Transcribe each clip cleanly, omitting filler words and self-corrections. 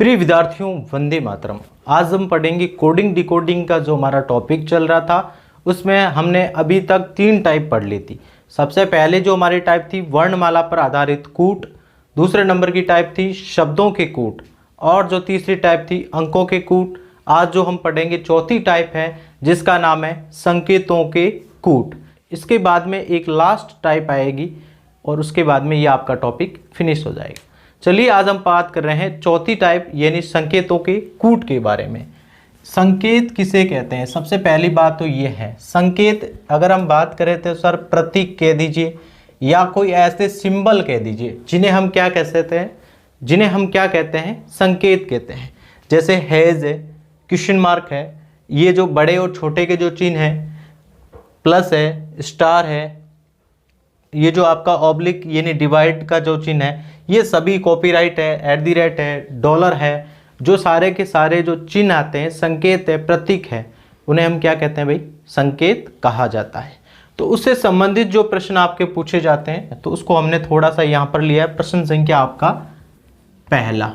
प्रिय विद्यार्थियों, वंदे मातरम। आज हम पढ़ेंगे कोडिंग डिकोडिंग का जो हमारा टॉपिक चल रहा था उसमें हमने अभी तक 3 टाइप पढ़ ली थी। सबसे पहले जो हमारी टाइप थी वर्णमाला पर आधारित कूट, दूसरे नंबर की टाइप थी शब्दों के कूट, और जो तीसरी टाइप थी अंकों के कूट। आज जो हम पढ़ेंगे चौथी टाइप है जिसका नाम है संकेतों के कूट। इसके बाद में एक लास्ट टाइप आएगी और उसके बाद में ये आपका टॉपिक फिनिश हो जाएगा। चलिए आज हम बात कर रहे हैं चौथी टाइप यानी संकेतों के कूट के बारे में। संकेत किसे कहते हैं? सबसे पहली बात तो ये है, संकेत अगर हम बात करें तो सर प्रतीक कह दीजिए या कोई ऐसे सिंबल कह दीजिए जिन्हें हम क्या कह सकते हैं, जिन्हें हम क्या कहते हैं, संकेत कहते हैं। जैसे हैज है, क्वेश्चन मार्क है, ये जो बड़े और छोटे के जो चिन्ह है, प्लस है, स्टार है, ये जो आपका ऑब्लिक यानी डिवाइड का जो चिन्ह है, ये सभी कॉपीराइट है, @ है, डॉलर है, जो सारे के सारे जो चिन्ह आते हैं, संकेत है, प्रतीक है, उन्हें हम क्या कहते हैं भाई? संकेत कहा जाता है। तो उससे संबंधित जो प्रश्न आपके पूछे जाते हैं तो उसको हमने थोड़ा सा यहाँ पर लिया है। प्रश्न संख्या आपका पहला,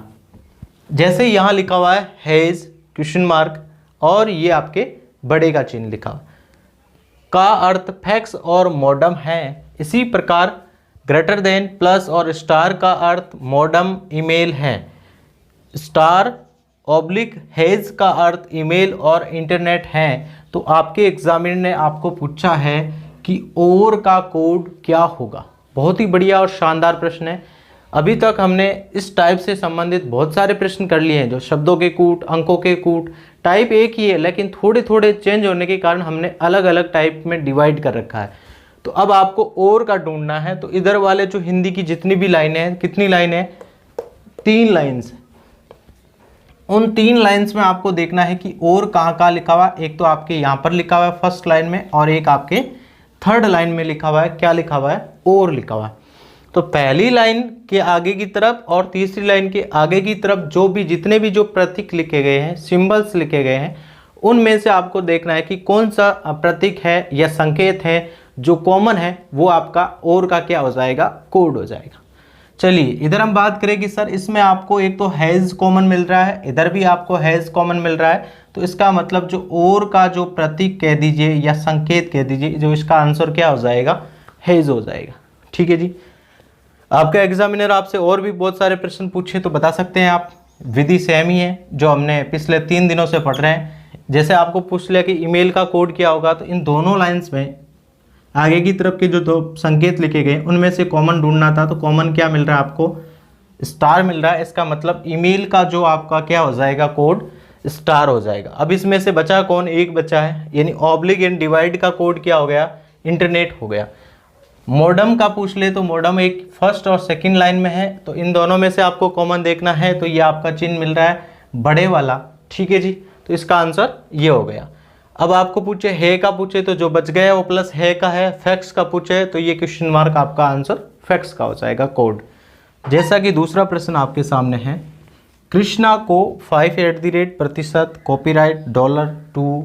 जैसे यहाँ लिखा हुआ है हैज क्वेश्चन मार्क और ये आपके बड़े का चिन्ह लिखा का अर्थ फैक्स और मॉडम है। इसी प्रकार ग्रेटर देन, प्लस और स्टार का अर्थ मॉडम ईमेल है। स्टार ऑब्लिक हैज का अर्थ ईमेल और इंटरनेट है। तो आपके एग्जामिनर ने आपको पूछा है कि और का कोड क्या होगा। बहुत ही बढ़िया और शानदार प्रश्न है। अभी तक हमने इस टाइप से संबंधित बहुत सारे प्रश्न कर लिए हैं, जो शब्दों के कूट, अंकों के कूट। टाइप एक ही है लेकिन थोड़े थोड़े चेंज होने के कारण हमने अलग अलग टाइप में डिवाइड कर रखा है। तो अब आपको और का ढूंढना है। तो इधर वाले जो हिंदी की जितनी भी लाइनें हैं, कितनी लाइनें हैं? 3 लाइन्स। उन 3 लाइन्स में आपको देखना है कि और कहाँ लिखा हुआ है। एक तो आपके यहाँ पर लिखा हुआ है फर्स्ट लाइन में, और एक आपके थर्ड लाइन में लिखा हुआ है। क्या लिखा हुआ है? और लिखा हुआ है। तो पहली लाइन के आगे की तरफ और तीसरी लाइन के आगे की तरफ जो भी जितने भी जो प्रतीक लिखे गए हैं, सिंबल्स लिखे गए हैं, उनमें से आपको देखना है कि कौन सा प्रतीक है या संकेत है जो कॉमन है, वो आपका और का क्या हो जाएगा? कोड हो जाएगा। चलिए इधर हम बात करें कि सर इसमें आपको एक तो हैज कॉमन मिल रहा है, इधर भी आपको हैज कॉमन मिल रहा है। तो इसका मतलब जो और का जो प्रतीक कह दीजिए या संकेत कह दीजिए, जो इसका आंसर क्या हो जाएगा? हैज हो जाएगा। ठीक है जी। आपका एग्जामिनर आपसे और भी बहुत सारे प्रश्न पूछे तो बता सकते हैं आप। विधि सेम ही है जो हमने पिछले 3 दिनों से पढ़ रहे हैं। जैसे आपको पूछ लिया कि ईमेल का कोड क्या होगा, तो इन दोनों लाइंस में आगे की तरफ के जो 2 संकेत लिखे गए उनमें से कॉमन ढूंढना था। तो कॉमन क्या मिल रहा है आपको? स्टार मिल रहा है। इसका मतलब ईमेल का जो आपका क्या हो जाएगा? कोड स्टार हो जाएगा। अब इसमें से बचा कौन? एक बचा है, यानी ऑब्लिक एंड डिवाइड का कोड क्या हो गया? इंटरनेट हो गया। मॉडम का पूछ ले तो मॉडम एक फर्स्ट और सेकंड लाइन में है। तो इन दोनों में से आपको कॉमन देखना है। तो ये आपका चिन्ह मिल रहा है बड़े वाला। ठीक है जी। तो इसका आंसर ये हो गया। अब आपको पूछे है का पूछे तो जो बच गया वो प्लस है का है। फैक्स का पूछे तो ये क्वेश्चन मार्क आपका आंसर फैक्स का हो जाएगा, कोड। जैसा कि दूसरा प्रश्न आपके सामने है, कृष्णा को 5% कॉपीराइट $2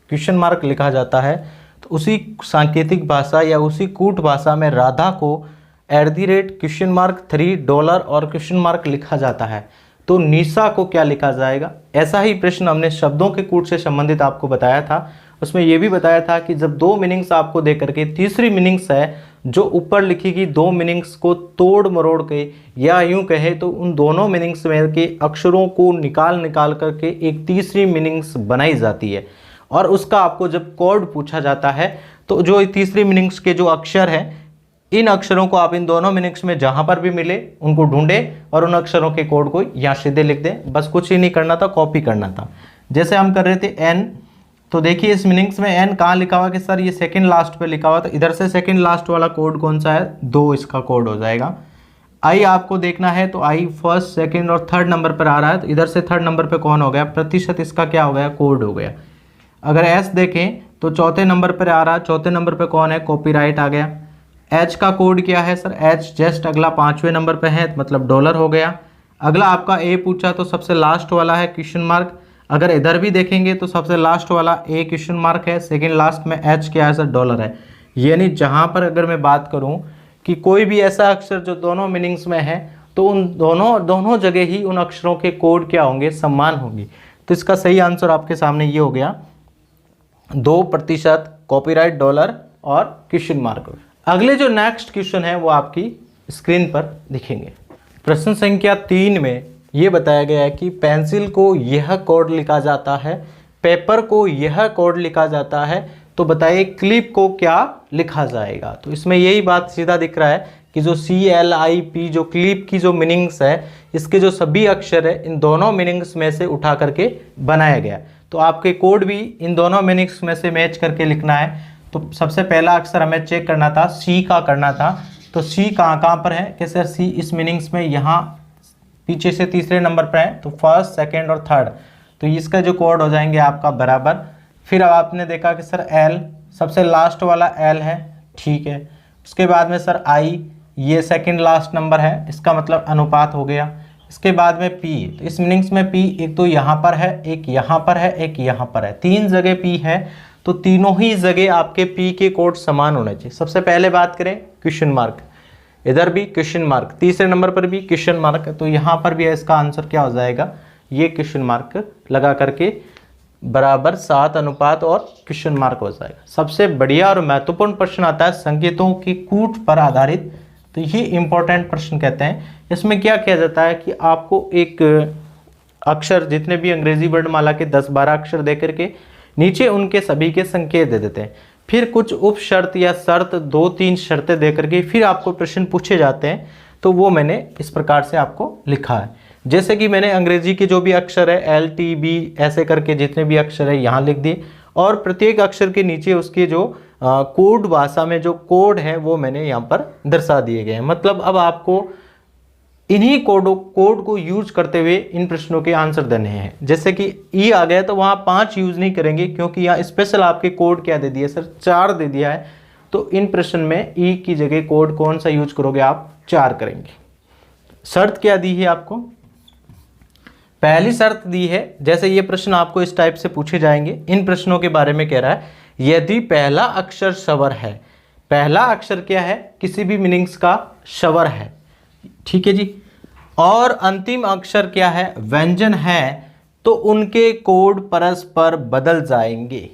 क्वेश्चन मार्क लिखा जाता है। तो उसी सांकेतिक भाषा या उसी कूट भाषा में राधा को $3 और क्वेश्चन मार्क लिखा जाता है। तो निशा को क्या लिखा जाएगा? ऐसा ही प्रश्न हमने शब्दों के कूट से संबंधित आपको बताया था। उसमें यह भी बताया था कि जब 2 मीनिंग्स आपको दे करके तीसरी मीनिंग्स है जो ऊपर लिखी गई 2 मीनिंग्स को तोड़ मरोड़ के, या यूं कहे तो उन दोनों मीनिंग्स में के अक्षरों को निकाल करके एक तीसरी मीनिंग्स बनाई जाती है। और उसका आपको जब कोड पूछा जाता है तो जो तीसरी मीनिंग्स के जो अक्षर हैं, इन अक्षरों को आप इन दोनों मीनिंग्स में जहां पर भी मिले उनको ढूंढे और उन अक्षरों के कोड को यहाँ सीधे लिख दें। बस कुछ ही नहीं करना था, कॉपी करना था। जैसे हम कर रहे थे एन, तो देखिए इस मीनिंग्स में एन कहाँ लिखा हुआ कि सर ये सेकंड लास्ट पे लिखा हुआ। तो इधर से सेकंड लास्ट वाला कोड कौन सा है? 2 इसका कोड हो जाएगा। आई आपको देखना है तो आई फर्स्ट, सेकेंड और थर्ड नंबर पर आ रहा है। तो इधर से थर्ड नंबर पर कौन हो गया? प्रतिशत इसका क्या हो गया? कोड हो गया। अगर एस देखें तो चौथे नंबर पर आ रहा है। चौथे नंबर पर कौन है? कॉपीराइट आ गया। एच का कोड क्या है सर? एच जस्ट अगला 5वें नंबर पे है, मतलब $। हो गया। अगला आपका ए पूछा तो सबसे लास्ट वाला है क्वेश्चन मार्क। अगर इधर भी देखेंगे तो सबसे लास्ट वाला ए क्वेश्चन मार्क है, सेकंड लास्ट में एच क्या है सर? $। है। यानी जहां पर अगर मैं बात करूं कि कोई भी ऐसा अक्षर जो दोनों मीनिंग्स में है तो उन दोनों जगह ही उन अक्षरों के कोड क्या होंगे, समान होंगे। तो इसका सही आंसर आपके सामने ये हो गया 2% कॉपीराइट डॉलर और क्वेश्चन मार्क। अगले जो नेक्स्ट क्वेश्चन है वो आपकी स्क्रीन पर दिखेंगे। प्रश्न संख्या 3 में ये बताया गया है कि पेंसिल को यह कोड लिखा जाता है, पेपर को यह कोड लिखा जाता है, तो बताइए क्लिप को क्या लिखा जाएगा। तो इसमें यही बात सीधा दिख रहा है कि जो CLIP जो क्लिप की जो मीनिंग्स है, इसके जो सभी अक्षर है इन दोनों मीनिंग्स में से उठा करके बनाया गया। तो आपके कोड भी इन दोनों मीनिंग्स में से मैच करके लिखना है। तो सबसे पहला अक्षर हमें चेक करना था, C का करना था। तो C कहाँ पर है कि सर C इस मीनिंग्स में यहाँ पीछे से तीसरे नंबर पर है, तो फर्स्ट, सेकेंड और थर्ड, तो इसका जो कोड हो जाएंगे आपका बराबर। फिर अब आपने देखा कि सर L सबसे लास्ट वाला L है, ठीक है। उसके बाद में सर I ये सेकंड लास्ट नंबर है, इसका मतलब अनुपात हो गया। इसके बाद में P, तो इस मीनिंग्स में P एक तो यहाँ पर है, एक यहाँ पर है, एक यहाँ पर है, 3 जगह P है। तो तीनों ही जगह आपके P के कोड समान होने चाहिए। सबसे पहले बात करें क्वेश्चन मार्क, इधर भी क्वेश्चन मार्क, तीसरे नंबर पर भी क्वेश्चन मार्क, तो यहाँ पर भी इसका आंसर क्या हो जाएगा, ये क्वेश्चन मार्क लगा करके बराबर 7 अनुपात और क्वेश्चन मार्क हो जाएगा। सबसे बढ़िया और महत्वपूर्ण प्रश्न आता है संकेतों की कूट पर आधारित। तो ये इंपॉर्टेंट प्रश्न कहते हैं। इसमें क्या किया जाता है कि आपको एक अक्षर, जितने भी अंग्रेजी वर्णमाला के 10-12 अक्षर दे करके नीचे उनके सभी के संकेत दे देते हैं। फिर कुछ उप शर्त या शर्त 2-3 शर्तें दे करके फिर आपको प्रश्न पूछे जाते हैं। तो वो मैंने इस प्रकार से आपको लिखा है। जैसे कि मैंने अंग्रेजी के जो भी अक्षर है LTB ऐसे करके जितने भी अक्षर है यहाँ लिख दिए, और प्रत्येक अक्षर के नीचे उसके जो कोड भाषा में जो कोड है वो मैंने यहाँ पर दर्शा दिए गए हैं। मतलब अब आपको इन्हीं कोड को यूज करते हुए इन प्रश्नों के आंसर देने हैं। जैसे कि E आ गया तो वहाँ 5 यूज नहीं करेंगे, क्योंकि यहाँ स्पेशल आपके कोड क्या दे दिया सर, 4 दे दिया है। तो इन प्रश्न में E की जगह कोड कौन सा यूज करोगे आप, 4 करेंगे। शर्त क्या दी है आपको, पहली शर्त दी है, जैसे ये प्रश्न आपको इस टाइप से पूछे जाएंगे। इन प्रश्नों के बारे में कह रहा है यदि पहला अक्षर स्वर है, पहला अक्षर क्या है, किसी भी मीनिंग्स का स्वर है, ठीक है जी, और अंतिम अक्षर क्या है, व्यंजन है, तो उनके कोड परस्पर बदल जाएंगे।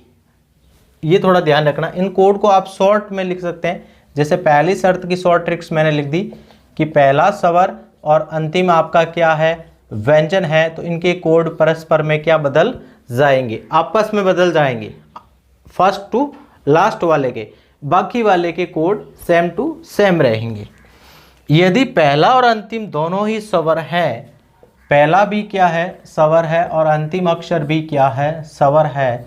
ये थोड़ा ध्यान रखना। इन कोड को आप शॉर्ट में लिख सकते हैं। जैसे पहली शर्त की शॉर्ट ट्रिक्स मैंने लिख दी कि पहला स्वर और अंतिम आपका क्या है, व्यंजन है, तो इनके कोड परस्पर में क्या बदल जाएंगे, आपस में बदल जाएंगे, फर्स्ट टू लास्ट वाले के, बाकी वाले के कोड सेम टू सेम रहेंगे। यदि पहला और अंतिम दोनों ही स्वर है, पहला भी क्या है, स्वर है, और अंतिम अक्षर भी क्या है, स्वर है,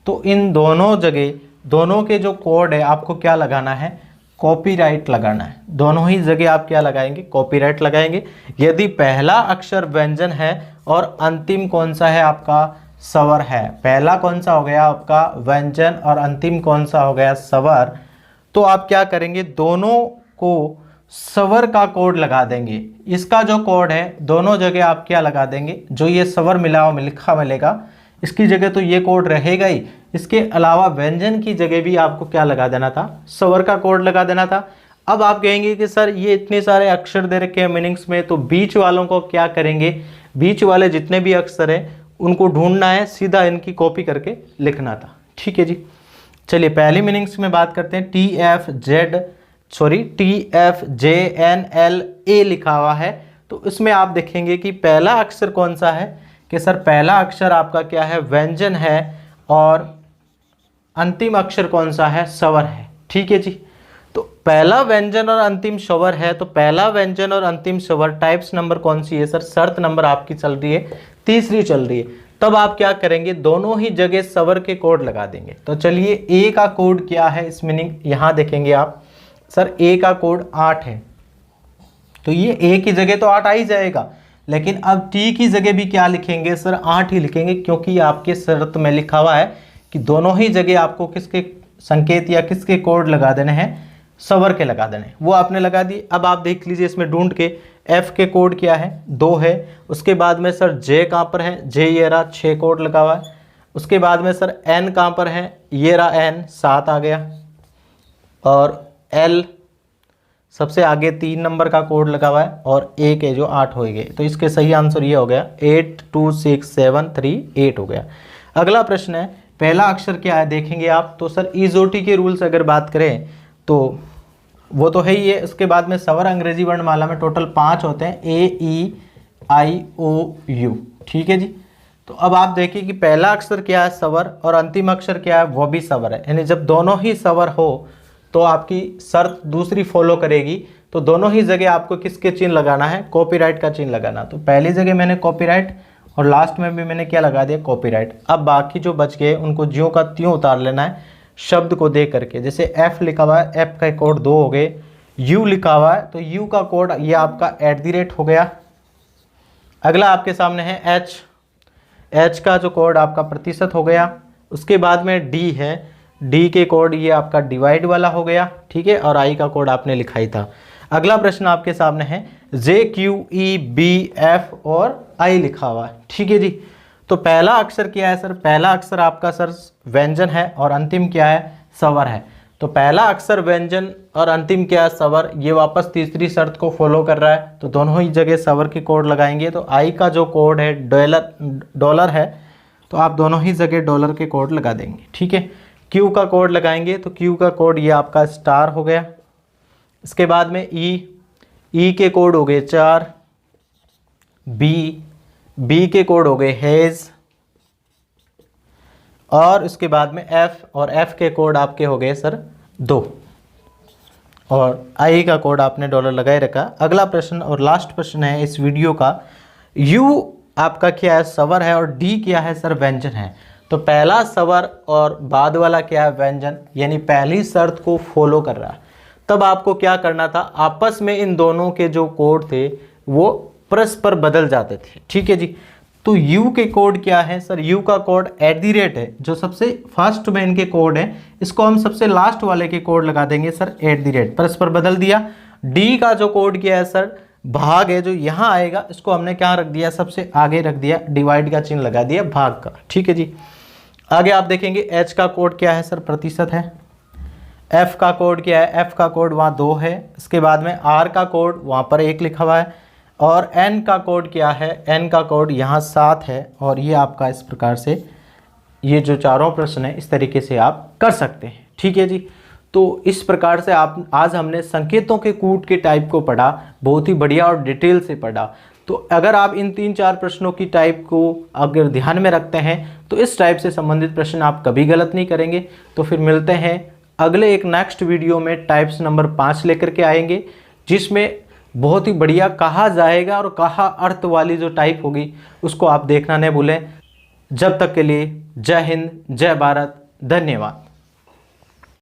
तो इन दोनों जगह दोनों के जो कोड है आपको क्या लगाना है, कॉपीराइट लगाना है। दोनों ही जगह आप क्या लगाएंगे, कॉपीराइट लगाएंगे। यदि पहला अक्षर व्यंजन है और अंतिम कौन सा है आपका, स्वर है, पहला कौन सा हो गया आपका व्यंजन और अंतिम कौन सा हो गया स्वर, तो आप क्या करेंगे, दोनों को स्वर का कोड लगा देंगे। इसका जो कोड है दोनों जगह आप क्या लगा देंगे, जो ये स्वर मिला हुआ लिखा मिलेगा इसकी जगह तो ये कोड रहेगा ही, इसके अलावा व्यंजन की जगह भी आपको क्या लगा देना था, स्वर का कोड लगा देना था। अब आप कहेंगे कि सर ये इतने सारे अक्षर दे रखे हैं मीनिंग्स में, तो बीच वालों को क्या करेंगे, बीच वाले जितने भी अक्षर हैं उनको ढूंढना है, सीधा इनकी कॉपी करके लिखना था, ठीक है जी। चलिए पहली मीनिंग्स में बात करते हैं। TFJNLA लिखा हुआ है, तो इसमें आप देखेंगे कि पहला अक्षर कौन सा है, कि सर पहला अक्षर आपका क्या है, व्यंजन है, और अंतिम अक्षर कौन सा है, स्वर है, ठीक है जी। तो पहला व्यंजन और अंतिम स्वर है, तो पहला व्यंजन और अंतिम स्वर टाइप्स नंबर कौन सी है सर, शर्त नंबर आपकी चल रही है, तीसरी चल रही है। तब आप क्या करेंगे, दोनों ही जगह स्वर के कोड लगा देंगे। तो चलिए ए का कोड क्या है, इस मीनिंग यहाँ देखेंगे आप, सर ए का कोड 8 है, तो ये ए की जगह तो 8 आ ही जाएगा, लेकिन अब टी की जगह भी क्या लिखेंगे सर, 8 ही लिखेंगे, क्योंकि आपके शर्त में लिखा हुआ है कि दोनों ही जगह आपको किसके संकेत या किसके कोड लगा देने हैं, स्वर के लगा देने, वो आपने लगा दिए। अब आप देख लीजिए इसमें ढूंढ के एफ के कोड क्या है, 2 है। उसके बाद में सर जे कहाँ पर है, जे ये रहा 6 कोड लगा हुआ है। उसके बाद में सर एन कहाँ पर है, ये रहा एन 7 आ गया, और एल सबसे आगे 3 नंबर का कोड लगा हुआ है और 1 है जो 8 हो गए, तो इसके सही आंसर ये हो गया 8 2 6 7 3 8 हो गया। अगला प्रश्न है, पहला अक्षर क्या है देखेंगे आप, तो सर ईजोटी के रूल से अगर बात करें तो वो तो है ही है। उसके बाद में स्वर अंग्रेजी वर्णमाला में टोटल 5 होते हैं, AEIOU, ठीक है जी। तो अब आप देखिए कि पहला अक्षर क्या है स्वर और अंतिम अक्षर क्या है वो भी स्वर है, यानी जब दोनों ही स्वर हो तो आपकी शर्त दूसरी फॉलो करेगी। तो दोनों ही जगह आपको किसके चिन्ह लगाना है, कॉपीराइट का चिन्ह लगाना। तो पहली जगह मैंने कॉपीराइट और लास्ट में भी मैंने क्या लगा दिया, कॉपीराइट। अब बाकी जो बच गए उनको ज्यों का त्यों उतार लेना है शब्द को देख करके। जैसे F लिखा हुआ है, F का कोड 2 हो गए। U लिखा हुआ है तो U का कोड ये आपका @ हो गया। अगला आपके सामने है H, H का जो कोड आपका प्रतिशत हो गया। उसके बाद में D है, D के कोड ये आपका डिवाइड वाला हो गया, ठीक है, और I का कोड आपने लिखा ही था। अगला प्रश्न आपके सामने है JQEBF और I लिखा हुआ है, ठीक है जी। तो पहला अक्षर क्या है सर, पहला अक्षर आपका सर व्यंजन है और अंतिम क्या है, स्वर है। तो पहला अक्षर व्यंजन और अंतिम क्या है, स्वर। ये वापस तीसरी शर्त को फॉलो कर रहा है, तो दोनों ही जगह स्वर के कोड लगाएंगे। तो आई का जो कोड है डॉलर है, तो आप दोनों ही जगह डॉलर के कोड लगा देंगे, ठीक है। क्यू का कोड लगाएंगे तो क्यू का कोड ये आपका स्टार हो गया। इसके बाद में ई के कोड हो गए 4, बी के कोड हो गए हेज, और उसके बाद में एफ, और एफ के कोड आपके हो गए सर 2, और आई का कोड आपने डॉलर लगाए रखा। अगला प्रश्न और लास्ट प्रश्न है इस वीडियो का, यू आपका क्या है, स्वर है, और डी क्या है सर, व्यंजन है। तो पहला स्वर और बाद वाला क्या है, व्यंजन, यानी पहली शर्त को फॉलो कर रहा है। तब आपको क्या करना था, आपस में इन दोनों के जो कोड थे वो परस्पर बदल जाते थे, ठीक है जी। तो U के कोड क्या है सर, U का कोड @ है, जो सबसे फर्स्ट में इनके कोड है, इसको हम सबसे लास्ट वाले के कोड लगा देंगे सर @ परस्पर बदल दिया। D का जो कोड क्या है सर, भाग है, जो यहाँ आएगा इसको हमने क्या रख दिया, सबसे आगे रख दिया, डिवाइड का चिन्ह लगा दिया भाग का, ठीक है जी। आगे आप देखेंगे H का कोड क्या है सर, प्रतिशत है। F का कोड क्या है, F का कोड वहाँ 2 है। इसके बाद में R का कोड वहाँ पर 1 लिखा हुआ है, और N का कोड क्या है, N का कोड यहाँ 7 है। और ये आपका इस प्रकार से ये जो चारों प्रश्न है इस तरीके से आप कर सकते हैं, ठीक है जी। तो इस प्रकार से आप आज हमने संकेतों के कूट के टाइप को पढ़ा, बहुत ही बढ़िया और डिटेल से पढ़ा। तो अगर आप इन 3-4 प्रश्नों की टाइप को अगर ध्यान में रखते हैं तो इस टाइप से संबंधित प्रश्न आप कभी गलत नहीं करेंगे। तो फिर मिलते हैं अगले एक नेक्स्ट वीडियो में, टाइप्स नंबर 5 लेकर के आएंगे, जिसमें बहुत ही बढ़िया कहा जाएगा और कहा अर्थ वाली जो टाइप होगी उसको आप देखना नहीं भूलें। जब तक के लिए जय हिंद, जय भारत, धन्यवाद।